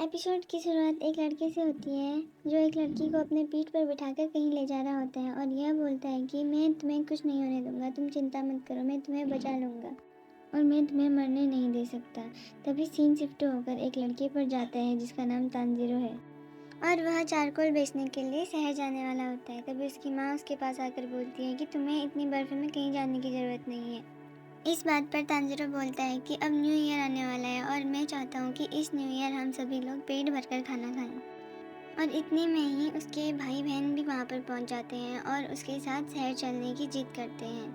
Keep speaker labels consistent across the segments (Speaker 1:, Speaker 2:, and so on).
Speaker 1: Episode की शुरुआत एक लड़के से होती है जो एक लड़की को अपने पीठ पर बिठाकर कहीं ले जा रहा होता है और यह बोलता है कि मैं तुम्हें कुछ नहीं होने दूंगा, तुम चिंता मत करो, मैं तुम्हें बचा लूँगा और मैं तुम्हें मरने नहीं दे सकता। तभी सीन शिफ्ट होकर एक लड़के पर जाता है जिसका नाम तानजीरो है और वह चारकोल बेचने के लिए शहर जाने वाला होता है। तभी उसकी माँ उसके पास आकर बोलती है कि तुम्हें इतनी बर्फ़ में कहीं जाने की ज़रूरत नहीं है। इस बात पर तानजीरो बोलता है कि अब न्यू ईयर आने वाला है और मैं चाहता हूँ कि इस न्यू ईयर हम सभी लोग पेट भरकर खाना खाएं। और इतने में ही उसके भाई बहन भी वहाँ पर पहुँच जाते हैं और उसके साथ शहर चलने की जिद करते हैं।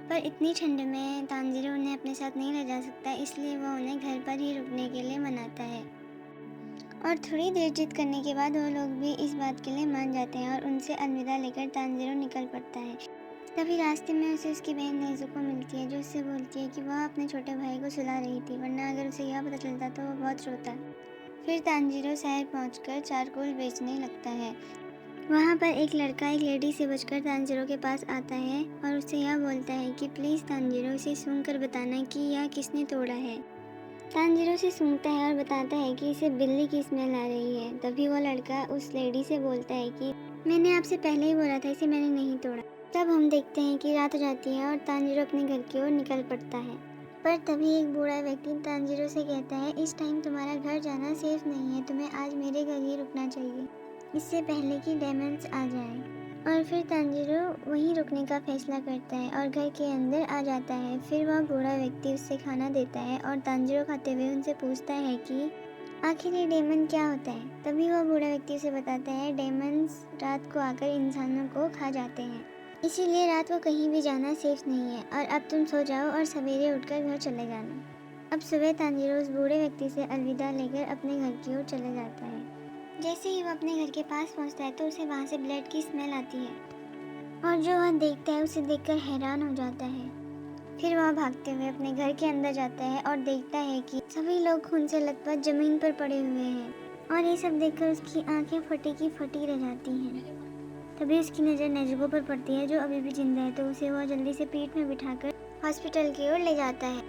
Speaker 1: पर इतनी ठंड में तानजीरो उन्हें अपने साथ नहीं ले जा सकता, इसलिए वह उन्हें घर पर ही रुकने के लिए मनाता है। और थोड़ी देर जिद करने के बाद वो लोग भी इस बात के लिए मान जाते हैं और उनसे अलविदा लेकर तानजीरो निकल पड़ता है। तभी रास्ते में उसे उसकी बहन नेज़ुको मिलती है जो उससे बोलती है कि वह अपने छोटे भाई को सुला रही थी, वरना अगर उसे यह पता चलता तो वह बहुत रोता। फिर तानजीरो शहर पहुंचकर चारकोल बेचने लगता है। वहां पर एक लड़का एक लेडी से बचकर तानजीरो के पास आता है और उससे यह बोलता है कि प्लीज़ तानजीरो, इसे सूंघकर बताना कि यह किसने तोड़ा है। तानजीरो से सूंघता है और बताता है कि इसे बिल्ली की स्मेल आ रही है। तभी वो लड़का उस लेडी से बोलता है कि मैंने आपसे पहले ही बोला था, इसे मैंने नहीं तोड़ा। तब हम देखते हैं कि रात हो जाती है और तानजीरो अपने घर की ओर निकल पड़ता है। पर तभी एक बूढ़ा व्यक्ति तानजीरो से कहता है, इस टाइम तुम्हारा घर जाना सेफ नहीं है, तुम्हें आज मेरे घर ही रुकना चाहिए, इससे पहले कि डेमन्स आ जाए। और फिर तानजीरो वहीं रुकने का फैसला करता है और घर के अंदर आ जाता है। फिर वह बूढ़ा व्यक्ति उससे खाना देता है और तानजीरो खाते हुए उनसे पूछता है कि आखिर ये डेमन क्या होता है। तभी वह बूढ़ा व्यक्ति उसे बताता है, डेमन्स रात को आकर इंसानों को खा जाते हैं, इसीलिए रात को कहीं भी जाना सेफ नहीं है और अब तुम सो जाओ और सवेरे उठकर घर चले जाना। अब सुबह तानजीरो उस बूढ़े व्यक्ति से अलविदा लेकर अपने घर की ओर चले जाता है। जैसे ही वह अपने घर के पास पहुंचता है तो उसे वहां से ब्लड की स्मेल आती है और जो वह देखता है उसे देखकर हैरान हो जाता है। फिर वह भागते हुए अपने घर के अंदर जाता है और देखता है कि सभी लोग खून से लथपथ जमीन पर पड़े हुए हैं और ये सब देखकर उसकी आंखें फटी की फटी रह जाती हैं। तभी उसकी नज़र नेज़ुको पर पड़ती है जो अभी भी जिंदा है, तो उसे वह जल्दी से पीठ में बिठाकर हॉस्पिटल की ओर ले जाता है।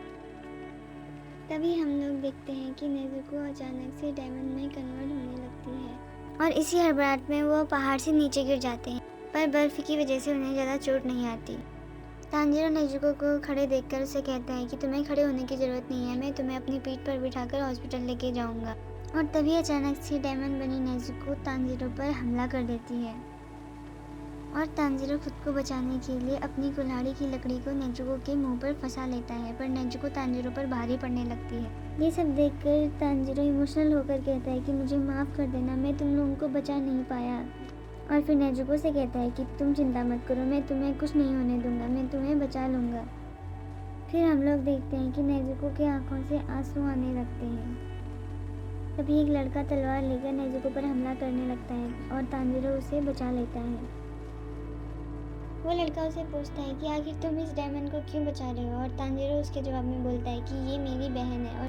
Speaker 1: तभी हम लोग देखते हैं कि नेज़ुको अचानक से डायमंड में कन्वर्ट होने लगती है और इसी हड़बड़ाहट में वो पहाड़ से नीचे गिर जाते हैं, पर बर्फ़ की वजह से उन्हें ज़्यादा चोट नहीं आती। तानजीरो नेज़ुको को खड़े देखकर उसे कहता है कि तुम्हें खड़े होने की ज़रूरत नहीं है, मैं तुम्हें अपनी पीठ पर बिठाकर हॉस्पिटल लेके जाऊँगा। और तभी अचानक से डायमंड बनी नेज़ुको तानजीरो पर हमला कर देती है और तानजीरो खुद को बचाने के लिए अपनी कुल्हाड़ी की लकड़ी को नेज़ुको के मुंह पर फंसा लेता है, पर नेज़ुको तानजीरो पर भारी पड़ने लगती है। ये सब देखकर तानजीरो इमोशनल होकर कहता है कि मुझे माफ़ कर देना, मैं तुम लोगों को बचा नहीं पाया। और फिर नेज़ुको से कहता है कि तुम चिंता मत करो, मैं तुम्हें कुछ नहीं होने दूंगा, मैं तुम्हें बचा लूँगा। फिर हम लोग देखते हैं कि नेज़ुको की आंखों से आंसू आने लगते हैं। तभी एक लड़का तलवार लेकर नेज़ुको पर हमला करने लगता है और तानजीरो उसे बचा लेता है। वो लड़का उसे पूछता है कि आखिर तुम इस डायमंड को क्यों बचा रहे हो, और तानजीरो उसके जवाब में बोलता है कि ये मेरी बहन है। और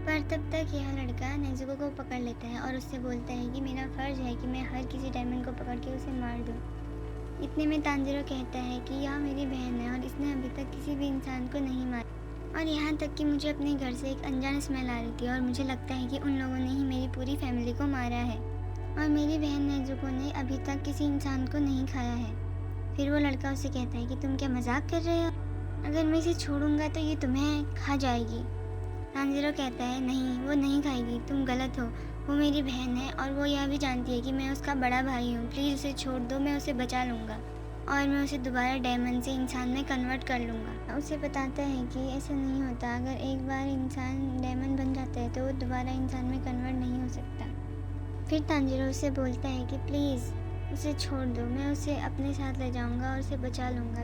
Speaker 1: पर तब तक यह लड़का नेज़ुको को पकड़ लेता है और उससे बोलता है कि मेरा फ़र्ज़ है कि मैं हर किसी डायमंड को पकड़ के उसे मार दूँ। इतने में तानजीरो कहता है कि यह मेरी बहन है और इसने अभी तक किसी भी इंसान को नहीं मारा, और यहाँ तक कि मुझे अपने घर से एक अनजान स्मेल आ रही थी और मुझे लगता है कि उन लोगों ने ही मेरी पूरी फैमिली को मारा है और मेरी बहन नेज़ुको ने अभी तक किसी इंसान को नहीं खाया है। फिर वो लड़का उसे कहता है कि तुम क्या मजाक कर रहे हो, अगर मैं इसे छोड़ूंगा तो ये तुम्हें खा जाएगी। तानजीरो कहता है नहीं, वो नहीं खाएगी, तुम गलत हो, वो मेरी बहन है और वो यह भी जानती है कि मैं उसका बड़ा भाई हूँ, प्लीज़ उसे छोड़ दो, मैं उसे बचा लूँगा और मैं उसे दोबारा डायमंड से इंसान में कन्वर्ट कर लूँगा। उसे बताता है कि ऐसा नहीं होता, अगर एक बार इंसान डायमंड बन जाता है तो वो दोबारा इंसान में कन्वर्ट नहीं हो सकता। फिर तानजीरो उसे बोलता है कि प्लीज़ उसे छोड़ दो, मैं उसे अपने साथ ले जाऊंगा और उसे बचा लूँगा,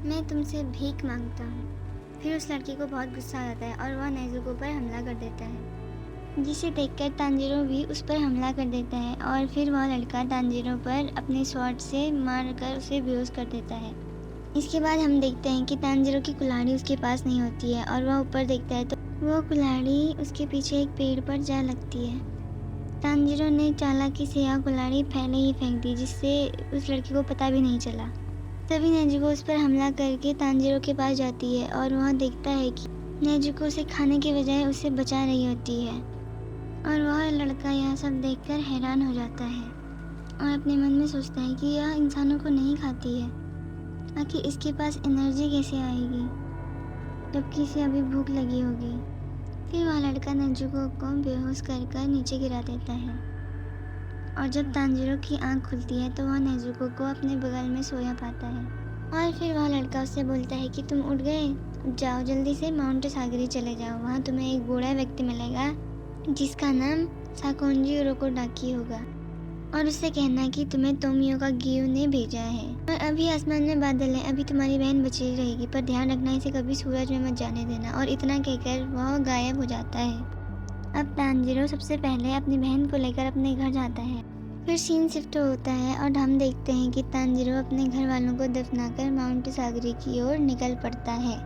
Speaker 1: मैं तुमसे भीख मांगता हूँ। फिर उस लड़की को बहुत गुस्सा आ जाता है और वह नेज़ुको पर हमला कर देता है, जिसे देखकर तानजीरो भी उस पर हमला कर देता है और फिर वह लड़का तानजीरो पर अपने स्वॉर्ड से मार कर उसे बेहोश कर देता है। इसके बाद हम देखते हैं कि तानजीरो की कुल्हाड़ी उसके पास नहीं होती है और वह ऊपर देखता है तो वह कुल्हाड़ी उसके पीछे एक पेड़ पर जा लगती है। तानजीरो ने चालाकी से यह कुल्हाड़ी पहले ही फेंक दी, जिससे उस लड़की को पता भी नहीं चला। तभी नेज़ुको उस पर हमला करके तानजीरो के पास जाती है और वह देखता है कि नेज़ुको उसे खाने के बजाय उसे बचा रही होती है और वह लड़का यह सब देखकर हैरान हो जाता है और अपने मन में सोचता है कि यह इंसानों को नहीं खाती है, आखिर इसके पास एनर्जी कैसे आएगी जबकि इसे अभी भूख लगी होगी। फिर वह लड़का नेजुको को बेहोश कर नीचे गिरा देता है और जब तांजीरो की आंख खुलती है तो वह नेजुको को अपने बगल में सोया पाता है। और फिर वह लड़का उससे बोलता है कि तुम उठ गए, जाओ जल्दी से माउंट सागरी चले जाओ, वहाँ तुम्हें एक बूढ़ा व्यक्ति मिलेगा जिसका नाम साकोंजी उरोकोडाकी होगा और उससे कहना कि तुम्हें तोमियो का गियो ने भेजा है। और अभी आसमान में बादल है, अभी तुम्हारी बहन बची रहेगी, पर ध्यान रखना इसे कभी सूरज में मत जाने देना। और इतना कहकर वह गायब हो जाता है। अब तांजीरो सबसे पहले अपनी बहन को लेकर अपने घर जाता है। फिर सीन शिफ्ट होता है और हम देखते हैं कि तांजीरो अपने घर वालों को दफनाकर माउंट सागरी की ओर निकल पड़ता है।